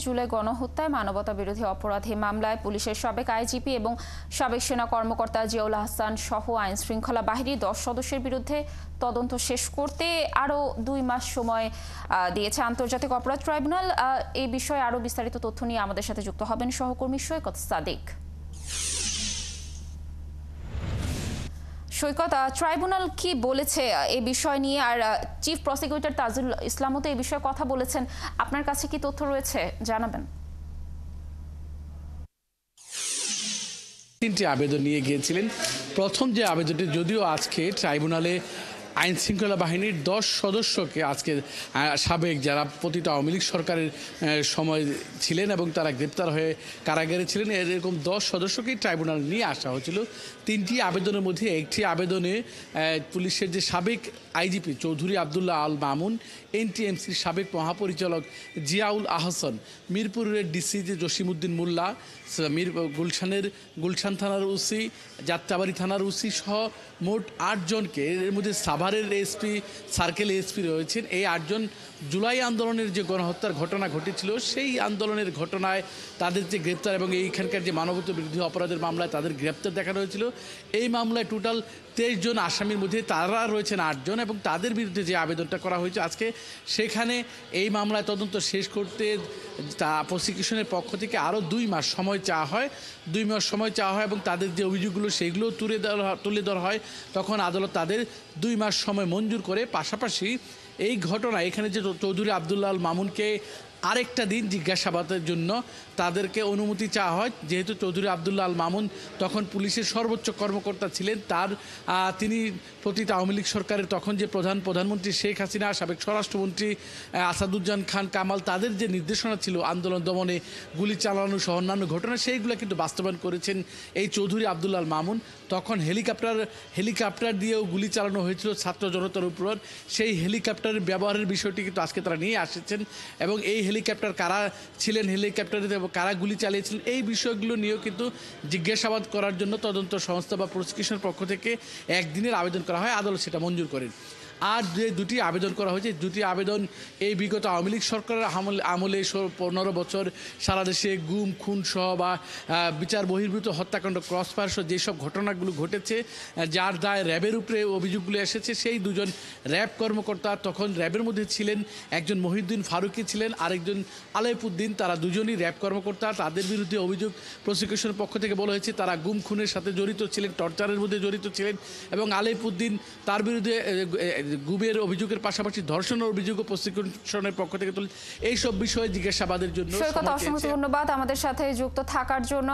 জুলাই গণহত্যায় মানবতা বিরোধী অপরাধী মামলায় পুলিশের সাবেক আইজিপি এবং সাবেক সেনা কর্মকর্তা জিয়াউল আহসান সহ আইন শৃঙ্খলা বাহিনীর 10 সদস্যের বিরুদ্ধে তদন্ত শেষ করতে আরও 2 মাস সময় দিয়েছে আন্তর্জাতিক অপরাধ ট্রাইব্যুনাল। এই বিষয়ে আরও বিস্তারিত তথ্য নিয়ে আমাদের সাথে যুক্ত হবেন সহকর্মী সৈকত সাদিক। সৈকত, ট্রাইব্যুনাল কি বলেছে এই বিষয় নিয়ে, আর চিফ প্রসিকিউটর তাজুল ইসলামও তো এই বিষয়ে কথা বলেছেন, আপনার কাছে কি তথ্য রয়েছে জানাবেন? 3টি আবেদন নিয়ে গিয়েছিলেন। প্রথম যে আবেদনটি, যদিও আজকে ট্রাইব্যুনালে আইন শৃঙ্খলা বাহিনীর 10 সদস্যকে আজকে সাবেক যারা পতিত আওয়ামী লীগ সরকারের সময় ছিলেন এবং তারা গ্রেপ্তার হয়ে কারাগারে ছিলেন, এরকম 10 সদস্যকেই ট্রাইব্যুনাল নিয়ে আসা হয়েছিল। 3টি আবেদনের মধ্যে একটি আবেদনে পুলিশের যে সাবেক আইজিপি চৌধুরী আবদুল্লাহ আল মামুন, এনটিএমসির সাবেক মহাপরিচালক জিয়াউল আহসান, মিরপুরের ডিসি যে জসিমউদ্দিন মোল্লা, গুলশান থানার ওসি, যাত্রাবাড়ি থানার ওসি সহ মোট 8 জনকে, এর মধ্যে সাভারের এসপি, সার্কেল এসপি রয়েছেন। এই 8 জন জুলাই আন্দোলনের যে গণহত্যার ঘটনা ঘটেছিল, সেই আন্দোলনের ঘটনায় তাদের যে গ্রেপ্তার এবং এইখানকার যে মানবতা বিরোধী অপরাধের মামলায় তাদের গ্রেপ্তার দেখানো হয়েছিল। এই মামলায় টোটাল 23 জন আসামির মধ্যে তারা রয়েছেন 8 জন এবং তাদের বিরুদ্ধে যে আবেদনটা করা হয়েছে আজকে, সেখানে এই মামলায় তদন্ত শেষ করতে প্রসিকিউশনের পক্ষ থেকে আরও 2 মাস সময় চাওয়া হয়। 2 মাস সময় চাওয়া হয় এবং তাদের যে অভিযোগগুলো সেগুলো তুলে ধরা হয়। তখন আদালত তাদের 2 মাস সময় মঞ্জুর করে। পাশাপাশি এই ঘটনা, এখানে যে চৌধুরী আবদুল্লাহ আল মামুনকে আরেকটা দিন জিজ্ঞাসাবাদের জন্য তাদেরকে অনুমতি চাওয়া হয়। যেহেতু চৌধুরী আবদুল্লাহ আল মামুন তখন পুলিশের সর্বোচ্চ কর্মকর্তা ছিলেন, তিনি পতিত আওয়ামী লীগ সরকারের তখন যে প্রধানমন্ত্রী শেখ হাসিনা, সাবেক স্বরাষ্ট্রমন্ত্রী আসাদুজ্জামান খান কামাল, তাদের যে নির্দেশনা ছিল আন্দোলন দমনে, গুলি চালানো সহ অন্যান্য ঘটনা, সেইগুলো কিন্তু বাস্তবায়ন করেছেন এই চৌধুরী আবদুল্লাহ আল মামুন। তখন হেলিকপ্টার দিয়েও গুলি চালানো হয়েছিল ছাত্র জনতার উপর। সেই হেলিকপ্টারের ব্যবহারের বিষয়টি কিন্তু আজকে তারা নিয়ে আসছেন এবং এই হেলিকপ্টার কারা ছিলেন, হেলিকপ্টারে কারা গুলি চালিয়েছিলেন, এই বিষয়গুলো নিয়েও কিন্তু জিজ্ঞাসাবাদ করার জন্য তদন্ত সংস্থা বা প্রসিকিউশনের পক্ষ থেকে 1 দিনের আবেদন করা হয়। আদালত সেটা মঞ্জুর করেন। আর যে 2টি আবেদন করা হয়েছে, 2টি আবেদন এই বিগত আওয়ামী লীগ সরকারের আমলে 15 বছর সারা দেশে গুম খুন সহ বা বিচার বহির্ভূত হত্যাকাণ্ড, ক্রসফায়ার সহ যেসব ঘটনাগুলো ঘটেছে, যার দায় র্যাবের উপরে অভিযোগগুলো এসেছে, সেই 2 জন র্যাব কর্মকর্তা, তখন র্যাবের মধ্যে ছিলেন একজন মহিউদ্দিন ফারুকি ছিলেন, আরেকজন আলেপুদ্দিন, তারা 2জনই র্যাব কর্মকর্তা। তাদের বিরুদ্ধে অভিযোগ প্রসিকিউশনের পক্ষ থেকে বলা হয়েছে তারা গুম খুনের সাথে জড়িত ছিলেন, টর্চারের মধ্যে জড়িত ছিলেন এবং আলেপুদ্দিন তার বিরুদ্ধে গুমের অভিযোগের পাশাপাশি ধর্ষণের অভিযোগও প্রসিকিউশনের পক্ষ থেকে তুলে। এইসব বিষয়ে জিজ্ঞাসাবাদের জন্য অসংখ্য ধন্যবাদ আমাদের সাথে যুক্ত থাকার জন্য।